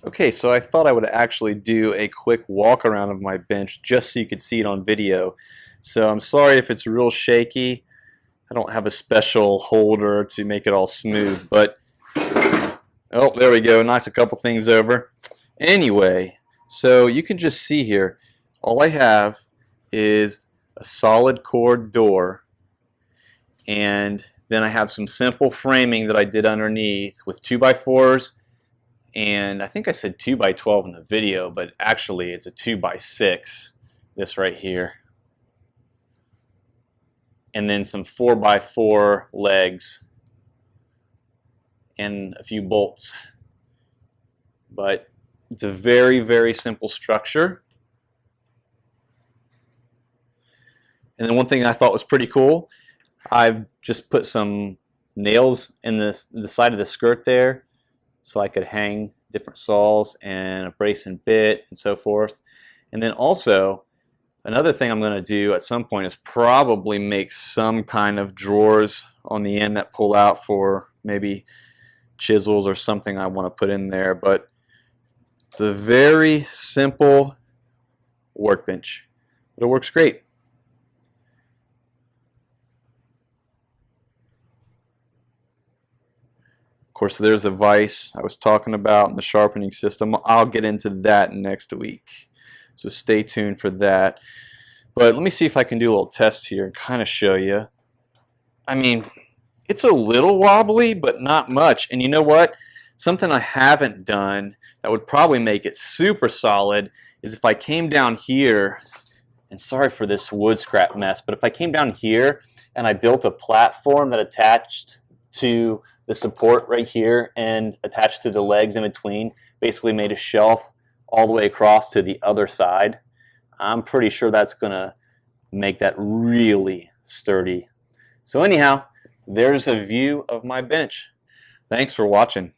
Okay, so I thought I would actually do a quick walk around of my bench just so you could see it on video. So I'm sorry if it's real shaky. I don't have a special holder to make it all smooth, but oh, there we go. Knocked a couple things over. Anyway, so you can just see here, all I have is a solid core door, and then I have some simple framing that I did underneath with 2x4s, and I think I said 2x12 in the video, but actually it's a 2x6, this right here, and then some 4x4 legs and a few bolts. But it's a very, very simple structure. And then one thing I thought was pretty cool, I've just put some nails in the side of the skirt there so I could hang different saws and a brace and bit and so forth. And then also, another thing I'm going to do at some point is probably make some kind of drawers on the end that pull out for maybe chisels or something I want to put in there. But it's a very simple workbench, but it works great. Of course, there's a vise I was talking about in the sharpening system. I'll get into that next week, so stay tuned for that. But let me see if I can do a little test here and kind of show you. I mean, it's a little wobbly, but not much. And you know what? Something I haven't done that would probably make it super solid is if I came down here, and sorry for this wood scrap mess, but if I came down here and I built a platform that attached to the support right here and attached to the legs in between, basically made a shelf all the way across to the other side, I'm pretty sure that's going to make that really sturdy. So anyhow, there's a view of my bench. Thanks for watching.